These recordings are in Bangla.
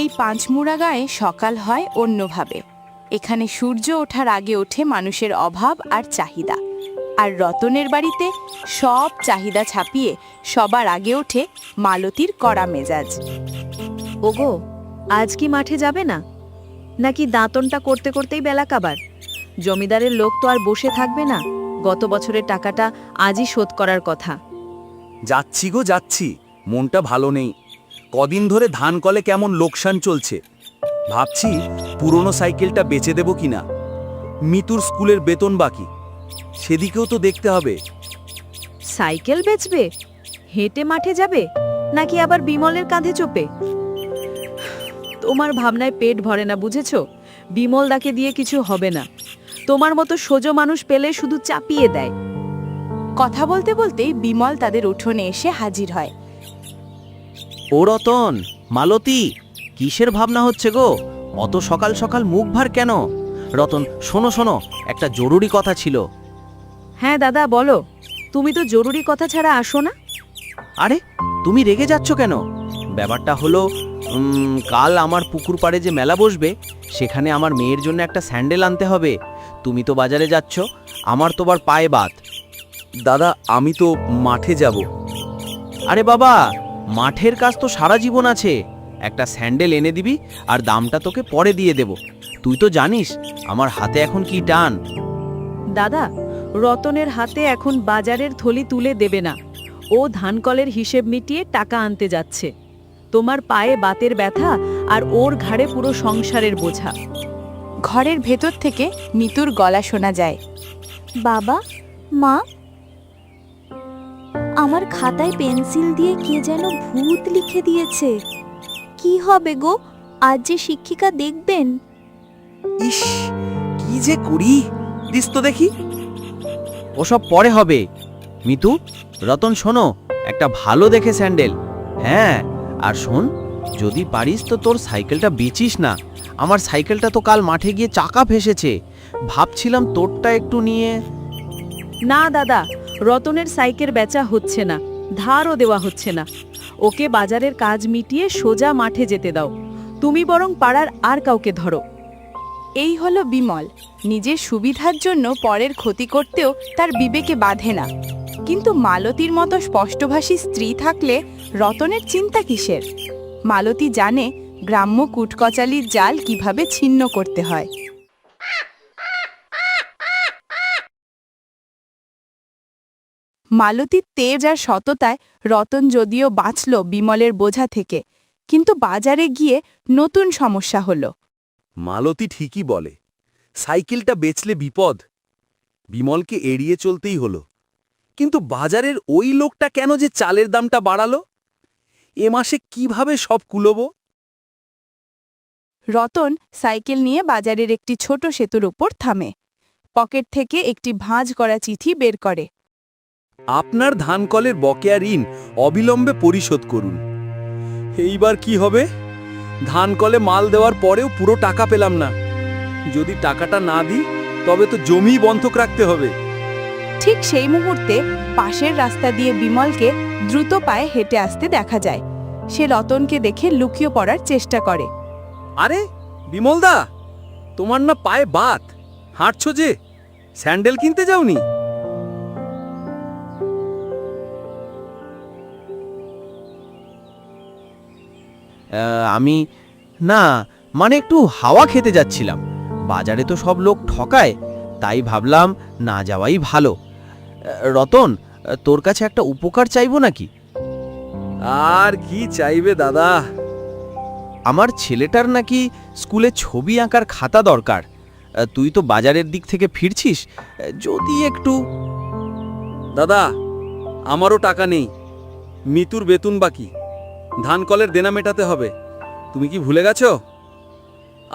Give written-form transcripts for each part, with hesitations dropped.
এই পাঁচমুড়া গায়ে সকাল হয় অন্যভাবে। এখানে সূর্য ওঠার আগে ওঠে মানুষের অভাব আর চাহিদা, আর রতনের বাড়িতে সব চাহিদা ছাপিয়ে সবার আগে ওঠে মালতীর কড়া মেজাজ। ওগো, আজ কি মাঠে যাবে না, নাকি দাঁতনটা করতে করতেই বেলা কাবার? জমিদারের লোক তো আর বসে থাকবে না, গত বছরের টাকাটা আজই শোধ করার কথা। যাচ্ছি গো যাচ্ছি, মনটা ভালো নেই। কদিন ধরে ধান কলে কেমন লোকসান চলছে। ভাবছি পুরনো সাইকেলটা বেচে দেব কিনা। মিতুর স্কুলের বেতন বাকি, সেদিকেও তো দেখতে হবে। সাইকেল বেচবে? হেঁটে মাঠে যাবে, নাকি আবার বিমলের কাঁধে চোপে? তোমার ভাবনায় পেট ভরে না, বুঝেছো? বিমলদাকে দিয়ে কিছু হবে না। তোমার মতো সোজো মানুষ পেলে শুধু চাপিয়ে দেয়। কথা বলতে বলতেই বিমল তাদের উঠোনে এসে হাজির হয়। ও রতন, মালতী, কিসের ভাবনা হচ্ছে গো? অত সকাল সকাল মুখ ভার কেন? রতন, শোনো শোনো, একটা জরুরি কথা ছিল। হ্যাঁ দাদা, বলো। তুমি তো জরুরি কথা ছাড়া আসো না। আরে, তুমি রেগে যাচ্ছ কেন? ব্যাপারটা হলো, কাল আমার পুকুর পাড়ে যে মেলা বসবে, সেখানে আমার মেয়ের জন্য একটা স্যান্ডেল আনতে হবে। তুমি তো বাজারে যাচ্ছ, আমার তো আবার পায়ে বাত। দাদা, আমি তো মাঠে যাব। আরে বাবা, মাঠের কাজ তো সারা জীবন আছে। একটা স্যান্ডেল এনে দিবি, আর দামটা তোকে পরে দিয়ে দেব। তুই তো জানিস আমার হাতে এখন কি টান। দাদা, রতনের হাতে এখন বাজারের থলি তুলে দেবে না। ও ধানকলের হিসেব মিটিয়ে টাকা আনতে যাচ্ছে। তোমার পায়ে বাতের ব্যথা, আর ওর ঘাড়ে পুরো সংসারের বোঝা। ঘরের ভেতর থেকে মিতুর গলা শোনা যায়। বাবা, মা, আমার খাতায় পেন্সিল দিয়ে কে যেন ভূত লিখে দিয়েছে। কি হবে গো, আজ যে শিক্ষিকা দেখবেন? ইস, কি যে করি, দিস তো দেখি। ওসব পরে হবে। মিতু, রতন, শোনো, একটা ভালো দেখে স্যান্ডেল। হ্যাঁ, আর শোন, যদি পারিস তো তোর সাইকেলটা বেচিস না। আমার সাইকেলটা তো কাল মাঠে গিয়ে চাকা ফেসেছে। ভাবছিলাম তোরটা একটু নিয়ে। না দাদা, রতনের সাইকেল বেচা হচ্ছে না, ধারও দেওয়া হচ্ছে না। ওকে বাজারের কাজ মিটিয়ে সোজা মাঠে যেতে দাও। তুমি বরং পাড়ার আর কাউকে ধরো। এই হলো বিমল। নিজের সুবিধার জন্য পরের ক্ষতি করতেও তার বিবেকে বাধে না। কিন্তু মালতীর মতো স্পষ্টভাষী স্ত্রী থাকলে রতনের চিন্তা কিসের? মালতী জানে গ্রাম্য কুটকচালির জাল কিভাবে ছিন্ন করতে হয়। মালতীর তেজ আর সততায় রতন যদিও বাঁচল বিমলের বোঝা থেকে, কিন্তু বাজারে গিয়ে নতুন সমস্যা হলো। মালতী ঠিকই বলে, সাইকেলটা বেচলে বিপদ। বিমলকে এড়িয়ে চলতেই হলো। কিন্তু বাজারের ওই লোকটা কেন যে চালের দামটা বাড়ালো? এ মাসে কিভাবে সব কুলোবো? রতন সাইকেল নিয়ে বাজারের একটি ছোট সেতুর উপর থামে। পকেট থেকে একটি ভাঁজ করা চিঠি বের করে। আপনার ধানকলের বকেয়া ঋণ অবিলম্বে পরিশোধ করুন। এইবার কি হবে? ধানকলে মাল দেওয়ার পরেও পুরো টাকা পেলাম না। যদি টাকাটা না দিই, তবে তো জমি বন্ধক রাখতে হবে। ঠিক সেই মুহূর্তে পাশের রাস্তা দিয়ে বিমলকে দ্রুত পায়ে হেঁটে আসতে দেখা যায়। সে রতনকে দেখে লুকিয়ে পড়ার চেষ্টা করে। আরে বিমলদা, তোমার না পায়ে বাত, হাঁটছো যে? স্যান্ডেল কিনতে যাওনি? আমি না, মানে একটু হাওয়া খেতে যাচ্ছিলাম। বাজারে তো সব লোক ঠকায়, তাই ভাবলাম না যাওয়াই ভালো। রতন, তোর কাছে একটা উপকার চাইবো নাকি? আর কি চাইবে দাদা? আমার ছেলেটার নাকি স্কুলে ছবি আঁকার খাতা দরকার। তুই তো বাজারের দিক থেকে ফিরছিস, যদি একটু। দাদা, আমারও টাকা নেই। মিতুর বেতন বাকি, ধানকলের দেনা মেটাতে হবে। তুমি কি ভুলে গেছো?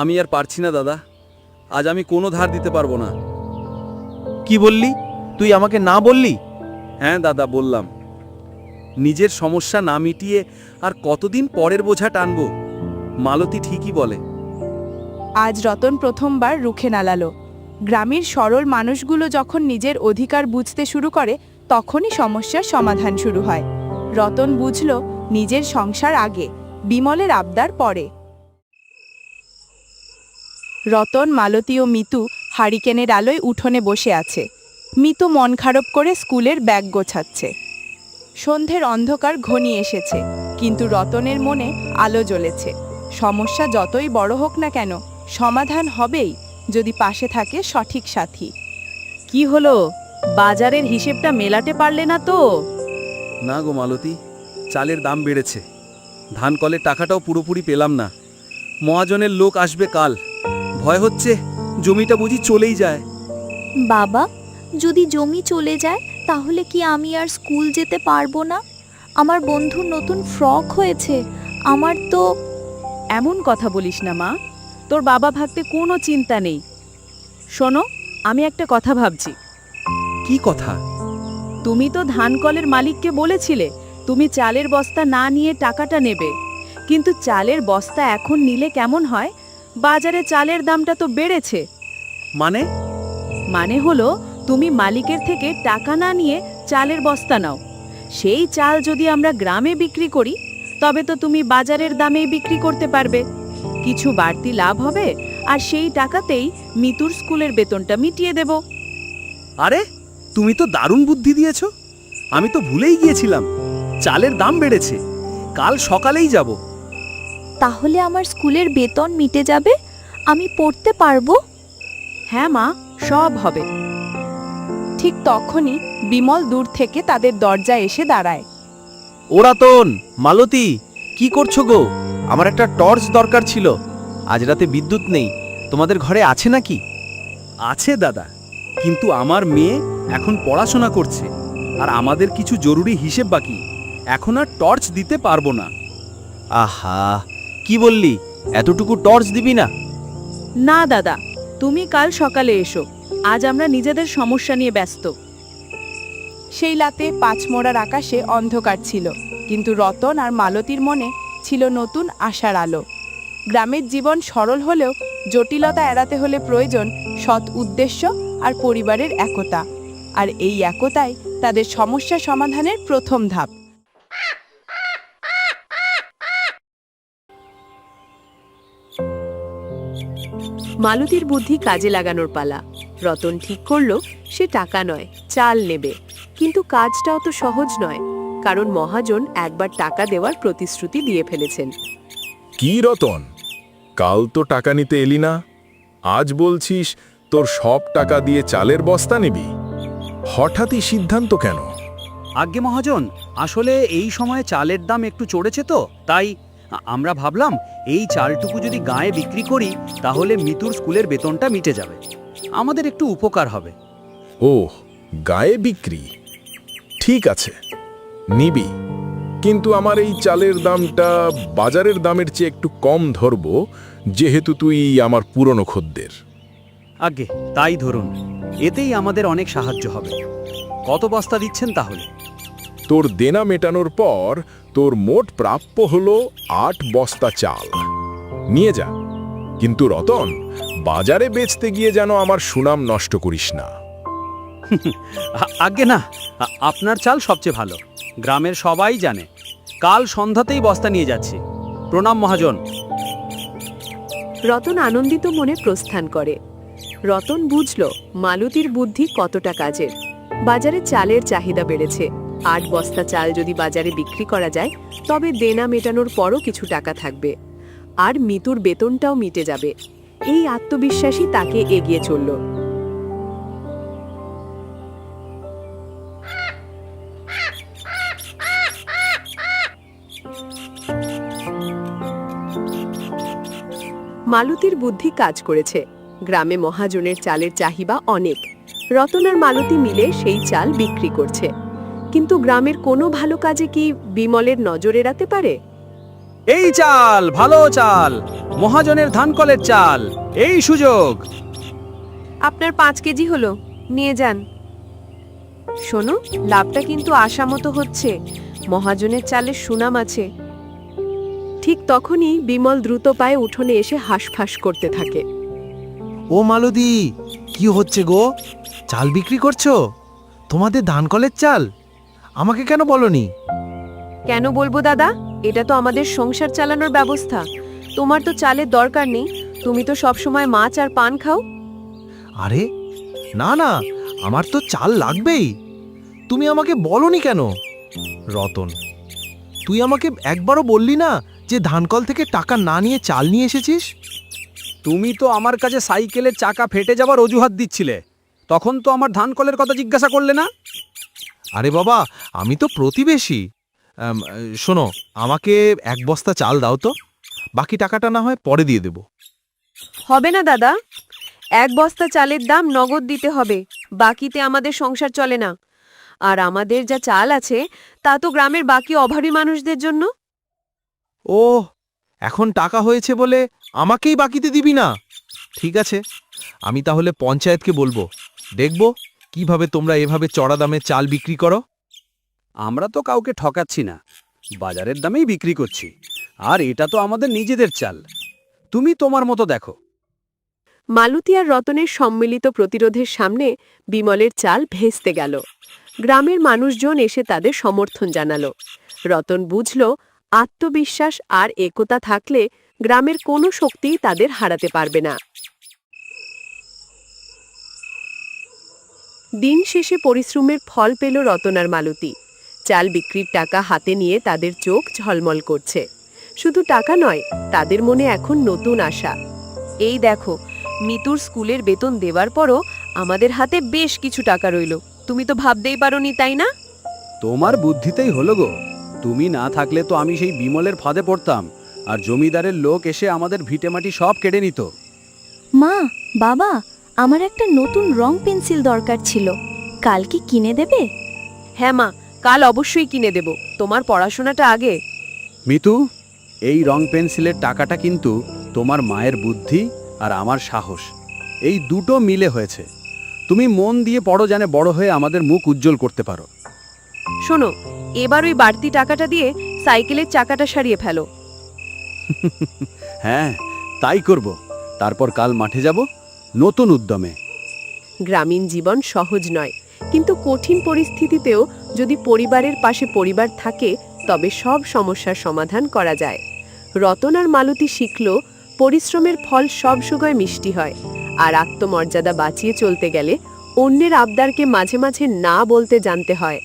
আমি আর পারছি না দাদা, আজ আমি কোনো ধার দিতে পারবো না। কি বললি? তুই আমাকে না বললি? হ্যাঁ দাদা, বললাম। নিজের সমস্যা না মিটিয়ে আর কতদিন পরের বোঝা টানবো? মালতী ঠিকই বলে। আজ রতন প্রথমবার রুখে নালালো। গ্রামের সরল মানুষগুলো যখন নিজের অধিকার বুঝতে শুরু করে, তখনই সমস্যার সমাধান শুরু হয়। রতন বুঝল নিজের সংসার আগে, বিমলের আবদার পরে। রতন, মালতী ও মিতু হারিকেনের আলোয় উঠোনে বসে আছে। মিতু মন খারাপ করে স্কুলের ব্যাগ গোছাচ্ছে। সন্ধ্যের অন্ধকার ঘনিয়ে এসেছে, কিন্তু রতনের মনে আলো জ্বলেছে। সমস্যা যতই বড় হোক না কেন, সমাধান হবেই যদি পাশে থাকে সঠিক সাথী। কি হলো, বাজারের হিসেবটা মেলাতে পারলে না তো? না গো মালতী, চালের দাম বেড়েছে, ধান কলের টাকাটাও পুরোপুরি পেলাম না। মহাজনের লোক আসবে কাল, ভয় হচ্ছে জমিটা বুঝি চলেই যায়। বাবা, যদি জমি চলে যায় তাহলে কি আমি আর স্কুল যেতে পারবো না? আমার বন্ধুর নতুন ফ্রক হয়েছে, আমার তো। এমন কথা বলিস না মা, তোর বাবা ভাবতে কোনো চিন্তা নেই। শোনো, আমি একটা কথা ভাবছি। কি কথা? তুমি তো ধান কলের মালিককে বলেছিলে তুমি চালের বস্তা না নিয়ে টাকাটা নেবে, কিন্তু চালের বস্তা এখন নিলে কেমন হয়? বাজারে চালের দামটা তো বেড়েছে। মানে হলো, তুমি মালিকের থেকে টাকা না নিয়ে চালের বস্তা নাও। সেই চাল যদি আমরা গ্রামে বিক্রি করি, তবে তো তুমি বাজারের দামেই বিক্রি করতে পারবে, কিছু বাড়তি লাভ হবে, আর সেই টাকাতেই মিতুর স্কুলের বেতনটা মিটিয়ে দেব। আরে, তুমি তো দারুণ বুদ্ধি দিয়েছো, আমি তো ভুলেই গিয়েছিলাম। চালের দাম বেড়েছে, কাল সকালেই যাব। তাহলে আমার স্কুলের বেতন মিটে যাবে, আমি পড়তে পারবো। হ্যাঁ মা, সব হবে। ঠিক তখনই বিমল দূর থেকে তাদের দরজায় এসে দাঁড়ায়। ও রতন, মালতী, কি করছো গো? আমার একটা টর্চ দরকার ছিল, আজ রাতে বিদ্যুৎ নেই, তোমাদের ঘরে আছে নাকি? আছে দাদা, কিন্তু আমার মেয়ে এখন পড়াশোনা করছে, আর আমাদের কিছু জরুরি হিসেব বাকি, এখন আর টর্চ দিতে পারবো না। আহা, কি বললি, এতটুকু টর্চ দিবি না? না দাদা, তুমি কাল সকালে এসো, আজ আমরা নিজেদের সমস্যা নিয়ে ব্যস্ত। সেই রাতে পাঁচমোড়ার আকাশে অন্ধকার ছিল, কিন্তু রতন আর মালতীর মনে ছিল নতুন আশার আলো। গ্রামের জীবন সরল হলেও জটিলতা এড়াতে হলে প্রয়োজন সৎ উদ্দেশ্য আর পরিবারের একতা, আর এই একতাই তাদের সমস্যা সমাধানের প্রথম ধাপ। মালতীর বুদ্ধি কাজে লাগানোর পালা। রতন ঠিক করলো সে টাকা নয়, চাল নেবে, কিন্তু কাজটাও তো সহজ নয়, কারণ মহাজন একবার টাকা দেওয়ার প্রতিশ্রুতি দিয়ে ফেলেছেন। কি রতন, কাল তো টাকা নিতে এলি না, আজ বলছিস তোর সব টাকা দিয়ে চালের বস্তা নিবি? হঠাৎই সিদ্ধান্ত কেন? আজ্ঞে মহাজন, আসলে এই সময়ে চালের দাম একটু চড়েছে তো, তাই আমরা ভাবলাম এই চালটুকু যদি গায়ে বিক্রি করি তাহলে মিতুর স্কুলের বেতনটা মিটে যাবে, আমাদের একটু উপকার হবে। ওহ, গায়ে বিক্রি, ঠিক আছে, নিবি, কিন্তু আমার এই চালের দামটা বাজারের দামের চেয়ে একটু কম ধরবো, যেহেতু তুই আমার পুরনো খদ্দের। আজ্ঞে তাই ধরুন, এতেই আমাদের অনেক সাহায্য হবে। কত বস্তা দিচ্ছেন তাহলে? তোর দেনা মেটানোর পর তোর মোট প্রাপ্য হলো 8 বস্তা চাল, নিয়ে যা। কিন্তু রতন, বাজারে বেচতে গিয়ে যেন আমার সুনাম নষ্ট করিস না। আজ্ঞে না, আপনার চাল সবচেয়ে ভালো, গ্রামের সবাই জানে। কাল সন্ধ্যাতেই বস্তা নিয়ে যাচ্ছি। প্রণাম মহাজন। রতন আনন্দিত মনে প্রস্থান করে। রতন বুঝল মালতীর বুদ্ধি কতটা কাজের। বাজারে চালের চাহিদা বেড়েছে, 8 বস্তা চাল যদি বাজারে বিক্রি করা যায় তবে দেনা মেটানোর পরও কিছু টাকা থাকবে, আর মিতুর বেতনটাও মিটে যাবে। এই আত্মবিশ্বাসী তাকে এগিয়ে চলল। মালতীর বুদ্ধি কাজ করেছে। গ্রামে মহাজনের চালের চাহিদা অনেক, রতন আর মালতী মিলে সেই চাল বিক্রি করছে। কিন্তু গ্রামের কোনো ভালো কাজে কি বিমলের নজর এড়াতে পারে? এই চাল ভালো চাল, মহাজনের ধানকলের চাল, এই সুযোগ। আপনার 5 কেজি হলো, নিয়ে যান। শোনো, লাভটা কিন্তু আশামতো হচ্ছে, মহাজনের চালের সুনাম আছে। ঠিক তখনই বিমল দ্রুত পায়ে উঠোনে এসে হাঁসফাঁস করতে থাকে। ও মালতী, কি হচ্ছে গো? চাল বিক্রি করছো? তোমাদের ধানকলের চাল, আমাকে কেন বলনি? কেন বলবো দাদা? এটা তো আমাদের সংসার চালানোর ব্যবস্থা। তোমার তো চালের দরকার নেই, তুমি তো সবসময় মাছ আর পান খাও। আরে না না, আমার তো চাল লাগবেই। তুমি আমাকে বলনি কেন? রতন, তুই আমাকে একবারও বললি না যে ধানকল থেকে টাকা না নিয়ে চাল নিয়ে এসেছিস? তুমি তো আমার কাছে সাইকেলের চাকা ফেটে যাওয়ার অজুহাত দিচ্ছিলে, তখন তো আমার ধানকলের কথা জিজ্ঞাসা করলে না। আরে বাবা, আমি তো প্রতিবেশী। শোনো, আমাকে 1 বস্তা চাল দাও তো, বাকি টাকাটা না হয় পরে দিয়ে দেব। হবে না দাদা, 1 বস্তা চালের দাম নগদ দিতে হবে, বাকিতে আমাদের সংসার চলে না। আর আমাদের যা চাল আছে তা তো গ্রামের বাকি অভাবী মানুষদের জন্য। ও, এখন টাকা হয়েছে বলে আমাকেই বাকিতে দিবি না? ঠিক আছে, আমি তাহলে পঞ্চায়েতকে বলবো। দেখব কিভাবে তোমরা এভাবে চড়া দামে চাল বিক্রি করো। আমরা তো কাউকে ঠকাচ্ছি না, বাজারের দামেই বিক্রি করছি। আর এটা তো আমাদের নিজেদের চাল, তুমি তোমার মতো দেখো। মালতী আর রতনের সম্মিলিত প্রতিরোধের সামনে বিমলের চাল ভেস্তে গেল। গ্রামের মানুষজন এসে তাদের সমর্থন জানালো। রতন বুঝল, আত্মবিশ্বাস আর একতা থাকলে গ্রামের কোনো শক্তিই তাদের হারাতে পারবে না। দিন শেষে পরিশ্রমের ফল পেল রতন আর মালতী। চাল বিক্রির টাকা হাতে নিয়ে তাদের চোখ ঝলমল করছে। শুধু টাকা নয়, তাদের মনে এখন নতুন আশা। এই দেখো, মিতুর স্কুলের বেতন দেওয়ার পরও আমাদের হাতে বেশ কিছু টাকা রইল। তুমি তো ভাবতেই পারোনি, তাই না? তোমার বুদ্ধিতেই হলো গো। তুমি না থাকলে তো আমি সেই বিমলের ফাঁদে পড়তাম, আর জমিদারের লোক এসে আমাদের ভিটেমাটি সব কেড়ে নিত। মা, বাবা, আমার একটা নতুন রং পেন্সিল দরকার ছিল, কাল কি কিনে দেবে? হ্যাঁ মা, কাল অবশ্যই কিনে দেব। তোমার পড়াশোনাটা আগে। মিতু, এই রং পেন্সিলের টাকাটা কিন্তু তোমার মায়ের বুদ্ধি আর আমার সাহস, এই দুটো মিলে হয়েছে। তুমি মন দিয়ে পড়ো, জানে বড় হয়ে আমাদের মুখ উজ্জ্বল করতে পারো। শোনো, এবার ওই বাড়তি টাকাটা দিয়ে সাইকেলের চাকাটা সারিয়ে ফেলো। হ্যাঁ, তাই করব। তারপর কাল মাঠে যাব নতুন উদ্যমে। গ্রামীণ জীবন সহজ নয়, কিন্তু কঠিন পরিস্থিতিতেও যদি পরিবারের পাশে পরিবার থাকে তবে সব সমস্যার সমাধান করা যায়। রতন আর মালতী শিখল, পরিশ্রমের ফল সব সময় মিষ্টি হয়। আর আত্মমর্যাদা বাঁচিয়ে চলতে গেলে অন্যের আবদারকে মাঝে মাঝে না বলতে জানতে হয়।